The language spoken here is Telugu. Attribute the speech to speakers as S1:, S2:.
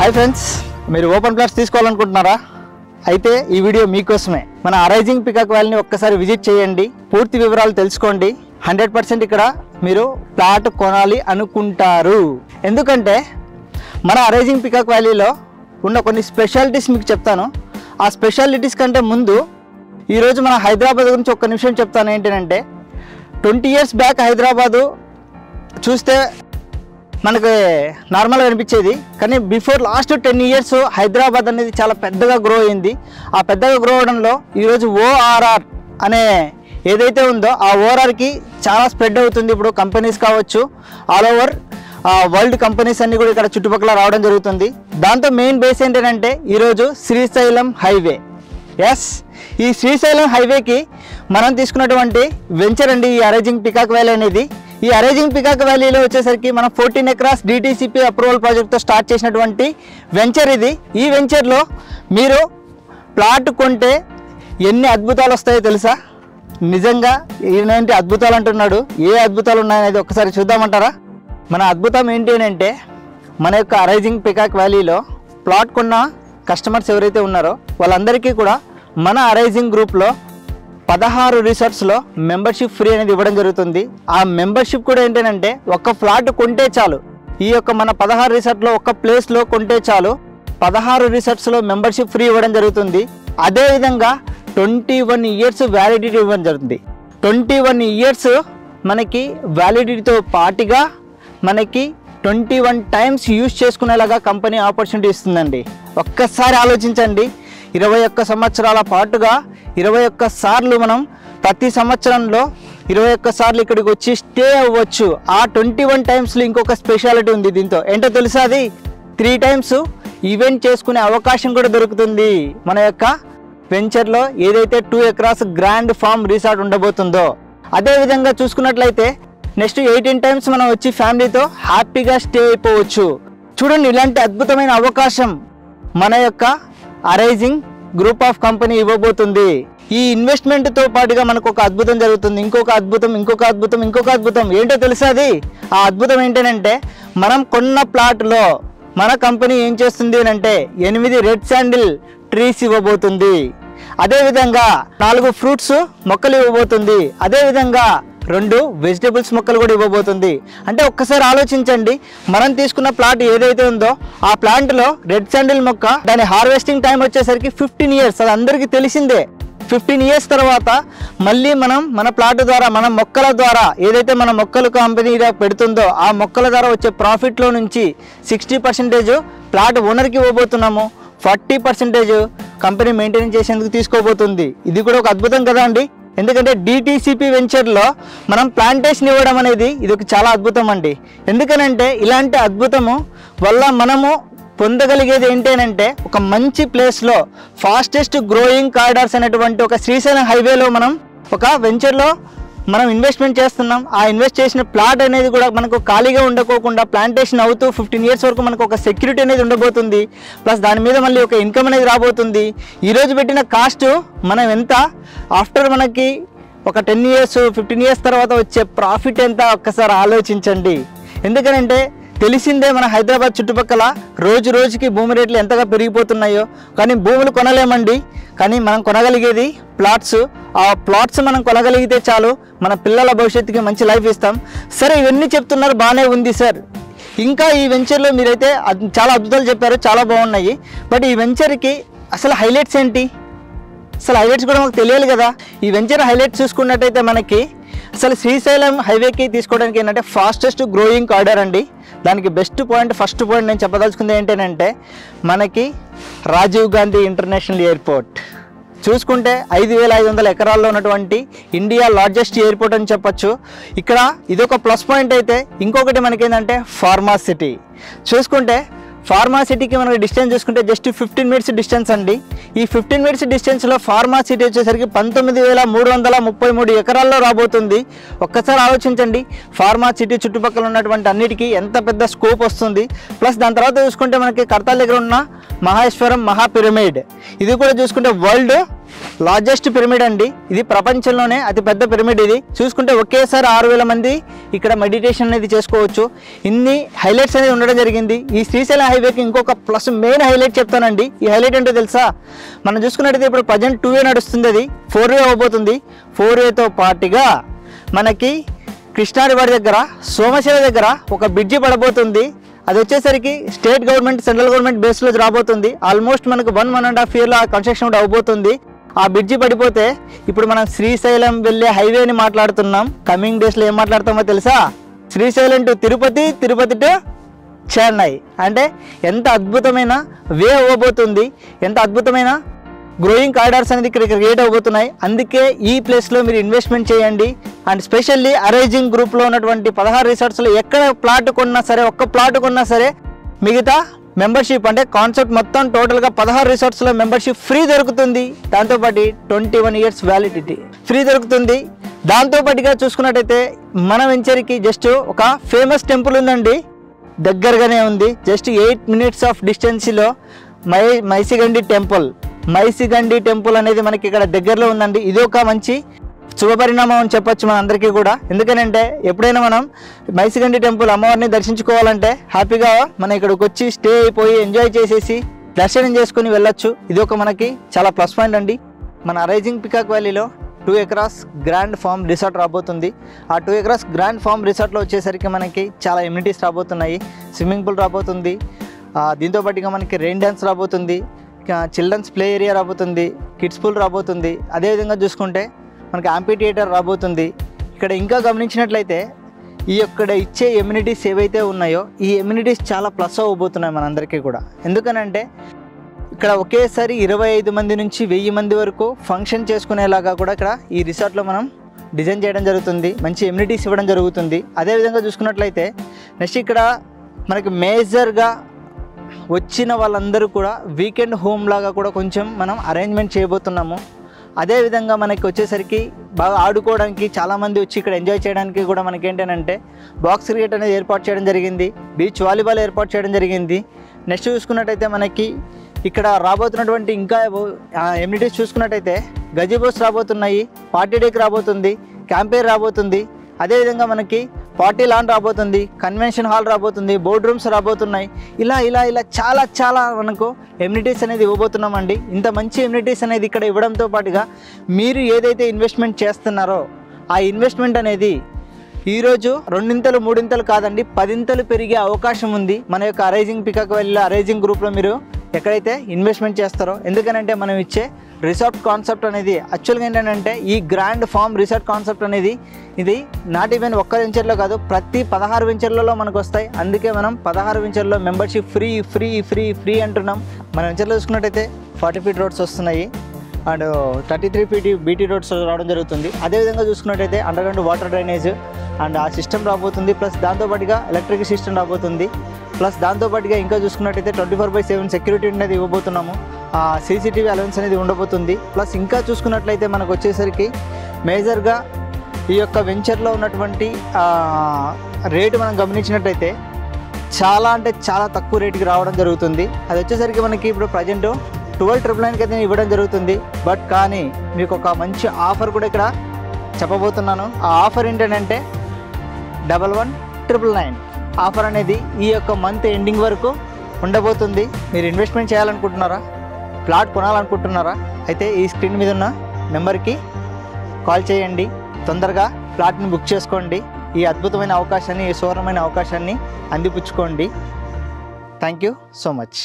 S1: హాయ్ ఫ్రెండ్స్, మీరు ఓపెన్ ప్లాట్స్ తీసుకోవాలనుకుంటున్నారా? అయితే ఈ వీడియో మీకోసమే. మన అరైజింగ్ పికాక్ వ్యాలీని ఒక్కసారి విజిట్ చేయండి, పూర్తి వివరాలు తెలుసుకోండి. 100% ఇక్కడ మీరు ప్లాట్ కొనాలి అనుకుంటారు. ఎందుకంటే మన అరైజింగ్ పికాక్ వ్యాలీలో ఉన్న కొన్ని స్పెషాలిటీస్ మీకు చెప్తాను. ఆ స్పెషాలిటీస్ కంటే ముందు ఈరోజు మన హైదరాబాద్ గురించి ఒక్క నిమిషం చెప్తాను. ఏంటంటే 20 years బ్యాక్ హైదరాబాదు చూస్తే మనకి నార్మల్గా అనిపించేది, కానీ బిఫోర్ లాస్ట్ 10 years హైదరాబాద్ అనేది చాలా పెద్దగా గ్రో అయింది. ఆ పెద్దగా గ్రో అవడంలో ఈరోజు ఓఆర్ఆర్ అనే ఏదైతే ఉందో ఆ ఓఆర్ఆర్కి చాలా స్ప్రెడ్ అవుతుంది. ఇప్పుడు కంపెనీస్ కావచ్చు, ఆల్ ఓవర్ వరల్డ్ కంపెనీస్ అన్నీ కూడా ఇక్కడ చుట్టుపక్కల రావడం జరుగుతుంది. దాంతో మెయిన్ బేస్ ఏంటంటే ఈరోజు శ్రీశైలం హైవే. ఎస్, ఈ శ్రీశైలం హైవేకి మనం తీసుకున్నటువంటి వెంచర్ అండి ఈ అరైజింగ్ పికాక్ వ్యాలీ అనేది. ఈ అరైజింగ్ పికాక్ వ్యాలీలో వచ్చేసరికి మనం 14 acres DTCP అప్రూవల్ ప్రాజెక్ట్తో స్టార్ట్ చేసినటువంటి వెంచర్ ఇది. ఈ వెంచర్లో మీరు ప్లాట్ కొంటే ఎన్ని అద్భుతాలు వస్తాయో తెలుసా? నిజంగా ఏంటి అద్భుతాలు అంటున్నాడు, ఏ అద్భుతాలు ఉన్నాయనేది ఒక్కసారి చూద్దామంటారా? మన అద్భుతం ఏంటి అంటే మన యొక్క అరైజింగ్ పికాక్ వ్యాలీలో ప్లాట్ కొన్న కస్టమర్స్ ఎవరైతే ఉన్నారో వాళ్ళందరికీ కూడా మన అరైజింగ్ గ్రూప్లో 16 రిసార్ట్స్లో మెంబర్షిప్ ఫ్రీ అనేది ఇవ్వడం జరుగుతుంది. ఆ మెంబర్షిప్ కూడా ఏంటంటే ఒక్క ఫ్లాట్ కొంటే చాలు, ఈ యొక్క మన 16 రిసార్ట్లో ఒక్క ప్లేస్లో కొంటే చాలు 16 రిసార్ట్స్లో మెంబర్షిప్ ఫ్రీ ఇవ్వడం జరుగుతుంది. అదేవిధంగా 21 years వ్యాలిడిటీ ఇవ్వడం జరుగుతుంది. 21 years మనకి వ్యాలిడిటీతో పాటుగా మనకి 21 times యూజ్ చేసుకునేలాగా కంపెనీ ఆపర్చునిటీ ఇస్తుందండి. ఒక్కసారి ఆలోచించండి, 21 సంవత్సరాల పాటుగా 21 సార్లు మనం ప్రతి సంవత్సరంలో 21 సార్లు ఇక్కడికి వచ్చి స్టే అవ్వచ్చు. ఆ 21 timesలో ఇంకొక స్పెషాలిటీ ఉంది. దీంతో ఏంటో తెలుసా? అది 3 times ఈవెంట్ చేసుకునే అవకాశం కూడా దొరుకుతుంది మన యొక్క వెంచర్లో, ఏదైతే 2 acres గ్రాండ్ ఫామ్ రిసార్ట్ ఉండబోతుందో. అదేవిధంగా చూసుకున్నట్లయితే నెక్స్ట్ 18 times మనం వచ్చి ఫ్యామిలీతో హ్యాపీగా స్టే అయిపోవచ్చు. చూడండి, ఇలాంటి అద్భుతమైన అవకాశం మన యొక్క అరైజింగ్ గ్రూప్ ఆఫ్ కంపెనీ ఇవ్వబోతుంది. ఈ ఇన్వెస్ట్మెంట్తో పాటుగా మనకు ఒక అద్భుతం జరుగుతుంది. ఇంకొక అద్భుతం ఏంటో తెలుసా? అది ఆ అద్భుతం ఏంటంటే మనం కొన్న ప్లాట్లో మన కంపెనీ ఏం చేస్తుంది అంటే 8 రెడ్ శాండిల్ ట్రీస్ ఇవ్వబోతుంది. అదేవిధంగా 4 ఫ్రూట్స్ మొక్కలు ఇవ్వబోతుంది. అదేవిధంగా 2 వెజిటేబుల్స్ మొక్కలు కూడా ఇవ్వబోతుంది. అంటే ఒక్కసారి ఆలోచించండి, మనం తీసుకున్న ప్లాట్ ఏదైతే ఉందో ఆ ప్లాంట్లో రెడ్ శాండిల్ మొక్క దాని హార్వెస్టింగ్ టైం వచ్చేసరికి 15 years. అది అందరికీ తెలిసిందే. 15 years తర్వాత మళ్ళీ మనం మన ప్లాట్ ద్వారా, మన మొక్కల ద్వారా, ఏదైతే మన మొక్కలు కంపెనీ పెడుతుందో ఆ మొక్కల ద్వారా వచ్చే ప్రాఫిట్లో నుంచి 60% ప్లాట్ ఓనర్కి ఇవ్వబోతున్నాము, 40% కంపెనీ మెయింటైన్ చేసేందుకు తీసుకోబోతుంది. ఇది కూడా ఒక అద్భుతం కదా అండి. ఎందుకంటే DTCP వెంచర్లో మనం ప్లాంటేషన్ ఇవ్వడం అనేది ఇది ఒక చాలా అద్భుతం అండి. ఎందుకనంటే ఇలాంటి అద్భుతము వల్ల మనము పొందగలిగేది ఏంటంటే ఒక మంచి ప్లేస్లో ఫాస్టెస్ట్ గ్రోయింగ్ కారిడార్స్ అనేటువంటి ఒక శ్రీశైలం హైవేలో మనం ఒక వెంచర్లో మనం ఇన్వెస్ట్మెంట్ చేస్తున్నాం. ఆ ఇన్వెస్ట్ చేసిన ప్లాట్ అనేది కూడా మనకు ఖాళీగా ఉండకోకుండా ప్లాంటేషన్ అవుతూ 15 years వరకు మనకు ఒక సెక్యూరిటీ అనేది ఉండబోతుంది. ప్లస్ దాని మీద మళ్ళీ ఒక ఇన్కమ్ అనేది రాబోతుంది. ఈరోజు పెట్టిన కాస్ట్ మనం ఎంత, ఆఫ్టర్ మనకి ఒక 10 years 15 years తర్వాత వచ్చే ప్రాఫిట్ ఎంత ఒక్కసారి ఆలోచించండి. ఎందుకనంటే తెలిసిందే మన హైదరాబాద్ చుట్టుపక్కల రోజు రోజుకి భూమి రేట్లు ఎంతగా పెరిగిపోతున్నాయో. కానీ భూములు కొనలేమండి, కానీ మనం కొనగలిగేది ప్లాట్స్. ఆ ప్లాట్స్ మనం కొనగలిగితే చాలు, మన పిల్లల భవిష్యత్తుకి మంచి లైఫ్ ఇస్తాం. సరే, ఇవన్నీ చెప్తున్నారు, బాగానే ఉంది సార్. ఇంకా ఈ వెంచర్లో మీరైతే చాలా అద్భుతాలు చెప్పారు, చాలా బాగున్నాయి. బట్ ఈ వెంచర్కి అసలు హైలైట్స్ ఏంటి? అసలు హైలైట్స్ కూడా మాకు తెలియాలి కదా. ఈ వెంచర్ హైలైట్స్ చూసుకున్నట్టయితే మనకి అసలు శ్రీశైలం హైవేకి తీసుకోవడానికి ఏంటంటే ఫాస్టెస్ట్ గ్రోయింగ్ కారిడార్ అండి. దానికి బెస్ట్ పాయింట్, ఫస్ట్ పాయింట్ నేను చెప్పదలుచుకుంది ఏంటంటే మనకి రాజీవ్ గాంధీ ఇంటర్నేషనల్ ఎయిర్పోర్ట్ చూసుకుంటే 5500 ఎకరాల్లో ఉన్నటువంటి ఇండియా లార్జెస్ట్ ఎయిర్పోర్ట్ అని చెప్పచ్చు. ఇక్కడ ఇదొక ప్లస్ పాయింట్. అయితే ఇంకొకటి మనకేంటంటే ఫార్మా సిటీ చూసుకుంటే, ఫార్మా సిటీకి మనకి డిస్టెన్స్ చూసుకుంటే జస్ట్ 15 minutes డిస్టెన్స్ అండి. ఈ 15 minutes డిస్టెన్స్లో ఫార్మా సిటీ వచ్చేసరికి 19,333 ఎకరాల్లో రాబోతుంది. ఒక్కసారి ఆలోచించండి, ఫార్మా సిటీ చుట్టుపక్కల ఉన్నటువంటి అన్నిటికీ ఎంత పెద్ద స్కోప్ వస్తుంది. ప్లస్ దాని తర్వాత చూసుకుంటే మనకి కర్తాల్ దగ్గర ఉన్న మహేశ్వరం మహా పిరమిడ్, ఇది కూడా చూసుకుంటే వరల్డ్ లార్జెస్ట్ పిరమిడ్ అండి. ఇది ప్రపంచంలోనే అతిపెద్ద పిరమిడ్. ఇది చూసుకుంటే ఒకేసారి 6,000 మంది ఇక్కడ మెడిటేషన్ అనేది చేసుకోవచ్చు. ఇన్ని హైలైట్స్ అనేది ఉండడం జరిగింది. ఈ శ్రీశైలం హైవేకి ఇంకొక ప్లస్ మెయిన్ హైలైట్ చెప్తానండి. ఈ హైలైట్ ఏంటో తెలుసా? మనం చూసుకున్నట్టయితే ఇప్పుడు ప్రజెంట్ 2వే నడుస్తుంది, అది 4వే అవబోతుంది. 4వేతో పాటుగా మనకి కృష్ణా రివర్ దగ్గర సోమశిల దగ్గర ఒక బ్రిడ్జి పడబోతుంది. అది వచ్చేసరికి స్టేట్ గవర్నమెంట్ సెంట్రల్ గవర్నమెంట్ బేస్లో రాబోతుంది. ఆల్మోస్ట్ మనకు 1.5 ఇయర్లో ఆ కన్స్ట్రక్షన్ కూడా అవబోతుంది. ఆ బ్రిడ్జి పడిపోతే ఇప్పుడు మనం శ్రీశైలం వెళ్ళే హైవేని మాట్లాడుతున్నాం. కమింగ్ డేస్లో ఏం మాట్లాడతామో తెలుసా? Srisailam to Tirupati, Tirupati to Chennai. అంటే ఎంత అద్భుతమైన వే అవ్వబోతుంది, ఎంత అద్భుతమైన గ్రోయింగ్ కారిడార్స్ అనేది ఇక్కడ క్రియేట్ అవబోతున్నాయి. అందుకే ఈ ప్లేస్లో మీరు ఇన్వెస్ట్మెంట్ చేయండి. అండ్ స్పెషల్లీ అరైజింగ్ గ్రూప్లో ఉన్నటువంటి 16 రిసార్ట్స్లో ఎక్కడ ప్లాట్ కొన్నా సరే, ఒక్క ప్లాట్ కొన్నా సరే మిగతా మెంబర్షిప్ అంటే కాన్సెప్ట్ మొత్తం టోటల్గా 16 రిసార్ట్స్లో మెంబర్షిప్ ఫ్రీ దొరుకుతుంది. దాంతోపాటు 21 ఇయర్స్ వ్యాలిడిటీ ఫ్రీ దొరుకుతుంది. దాంతోపాటుగా చూసుకున్నట్టయితే మన వెంచర్కి జస్ట్ ఒక ఫేమస్ టెంపుల్ ఉందండి, దగ్గరగానే ఉంది. జస్ట్ 8 minutes ఆఫ్ డిస్టెన్స్లో మైసిగండి టెంపుల్ అనేది మనకి ఇక్కడ దగ్గరలో ఉందండి. ఇది ఒక మంచి శుభపరిణామం అని చెప్పొచ్చు మన అందరికీ కూడా. ఎందుకనంటే ఎప్పుడైనా మనం మైసిగండి టెంపుల్ అమ్మవారిని దర్శించుకోవాలంటే హ్యాపీగా మనం ఇక్కడికి వచ్చి స్టే అయిపోయి ఎంజాయ్ చేసేసి దర్శనం చేసుకుని వెళ్ళొచ్చు. ఇది ఒక మనకి చాలా ప్లస్ పాయింట్ అండి. మన అరైజింగ్ పికాక్ వ్యాలీలో 2 acres గ్రాండ్ ఫామ్ రిసార్ట్ రాబోతుంది. ఆ 2 acres గ్రాండ్ ఫామ్ రిసార్ట్లో వచ్చేసరికి మనకి చాలా ఎమ్యూనిటీస్ రాబోతున్నాయి. స్విమ్మింగ్ పూల్ రాబోతుంది, దీంతోపాటుగా మనకి రెయిన్ డ్యాన్స్ రాబోతుంది, చిల్డ్రన్స్ ప్లే ఏరియా రాబోతుంది, కిడ్స్ పూల్ రాబోతుంది. అదేవిధంగా చూసుకుంటే మనకి యాంపీ థియేటర్ రాబోతుంది. ఇక్కడ ఇంకా గమనించినట్లయితే ఈ ఇక్కడ ఇచ్చే ఎమ్యూనిటీస్ ఏవైతే ఉన్నాయో ఈ ఎమ్యూనిటీస్ చాలా ప్లస్ అవ్వబోతున్నాయి మనందరికీ కూడా. ఎందుకనంటే ఇక్కడ ఒకేసారి 25 మంది నుంచి 1000 మంది వరకు ఫంక్షన్ చేసుకునేలాగా కూడా ఇక్కడ ఈ రిసార్ట్లో మనం డిజైన్ చేయడం జరుగుతుంది. మంచి ఎమ్యూనిటీస్ ఇవ్వడం జరుగుతుంది. అదేవిధంగా చూసుకున్నట్లయితే నెక్స్ట్ ఇక్కడ మనకి మేజర్గా వచ్చిన వాళ్ళందరూ కూడా వీకెండ్ హోమ్ లాగా కూడా కొంచెం మనం అరేంజ్మెంట్ చేయబోతున్నాము. అదేవిధంగా మనకి వచ్చేసరికి బాగా ఆడుకోవడానికి చాలామంది వచ్చి ఇక్కడ ఎంజాయ్ చేయడానికి కూడా మనకి ఏంటంటే బాక్స్ క్రికెట్ అనేది ఏర్పాటు చేయడం జరిగింది, బీచ్ వాలీబాల్ ఏర్పాటు చేయడం జరిగింది. నెక్స్ట్ చూసుకున్నట్టయితే మనకి ఇక్కడ రాబోతున్నటువంటి ఇంకా ఎమ్యూనిటీస్ చూసుకున్నట్టయితే గజిబోస్ రాబోతున్నాయి, పార్టీ డేక్ రాబోతుంది, క్యాంపేర్ రాబోతుంది. అదేవిధంగా మనకి పార్టీ లాన్ రాబోతుంది, కన్వెన్షన్ హాల్ రాబోతుంది, బోర్డ్ రూమ్స్ రాబోతున్నాయి. ఇలా చాలా మనకు ఎమ్యూనిటీస్ అనేది ఇవ్వబోతున్నామండి. ఇంత మంచి ఎమ్యూనిటీస్ అనేది ఇక్కడ ఇవ్వడంతో పాటుగా మీరు ఏదైతే ఇన్వెస్ట్మెంట్ చేస్తున్నారో ఆ ఇన్వెస్ట్మెంట్ అనేది ఈరోజు 2 3 కాదండి 10 పెరిగే అవకాశం ఉంది మన యొక్క అరైజింగ్ పికాక్ వ్యాలీలో అరైజింగ్ గ్రూప్లో మీరు ఎక్కడైతే ఇన్వెస్ట్మెంట్ చేస్తారో. ఎందుకనంటే మనం ఇచ్చే రిసార్ట్ కాన్సెప్ట్ అనేది యాక్చువల్గా ఏంటంటే ఈ గ్రాండ్ ఫామ్ రిసార్ట్ కాన్సెప్ట్ అనేది ఇది నాట్ ఈవెన్ ఒక్క వెంచర్లో కాదు, ప్రతి 16 వెంచర్లలో మనకు వస్తాయి. అందుకే మనం 16 వెంచర్లో మెంబర్షిప్ ఫ్రీ అంటున్నాం. మన వెంచర్లో చూసుకున్నట్టయితే 40 feet రోడ్స్ వస్తున్నాయి అండ్ 33 feet బీటీ రోడ్స్ రావడం జరుగుతుంది. అదేవిధంగా చూసుకున్నట్టయితే అండర్గ్రౌండ్ వాటర్ డ్రైనేజ్ అండ్ ఆ సిస్టమ్ రాబోతుంది. ప్లస్ దాంతోపాటుగా ఎలక్ట్రిక్ సిస్టమ్ రాబోతుంది. ప్లస్ దాంతోపాటుగా ఇంకా చూసుకున్నట్టయితే 24/7 సెక్యూరిటీ అనేది ఇవ్వబోతున్నాము. సీసీటీవీ అలవెన్స్ అనేది ఉండబోతుంది. ప్లస్ ఇంకా చూసుకున్నట్లయితే మనకు వచ్చేసరికి మేజర్గా ఈ యొక్క వెంచర్లో ఉన్నటువంటి రేటు మనం గమనించినట్టయితే చాలా అంటే చాలా తక్కువ రేటుకి రావడం జరుగుతుంది. అది వచ్చేసరికి మనకి ఇప్పుడు ప్రజెంట్ 12,999 అయితే ఇవ్వడం జరుగుతుంది. బట్ కానీ మీకు ఒక మంచి ఆఫర్ కూడా ఇక్కడ చెప్పబోతున్నాను. ఆ ఆఫర్ ఏంటంటే 11,999 ఆఫర్ అనేది ఈ యొక్క మంత్ ఎండింగ్ వరకు ఉండబోతుంది. మీరు ఇన్వెస్ట్మెంట్ చేయాలనుకుంటున్నారా, ప్లాట్ కొనాలనుకుంటున్నారా, అయితే ఈ స్క్రీన్ మీద ఉన్న నెంబర్కి కాల్ చేయండి. తొందరగా ప్లాట్ని బుక్ చేసుకోండి. ఈ అద్భుతమైన అవకాశాన్ని, ఈ సువర్ణమైన అవకాశాన్ని అందిపుచ్చుకోండి. Thank you so much.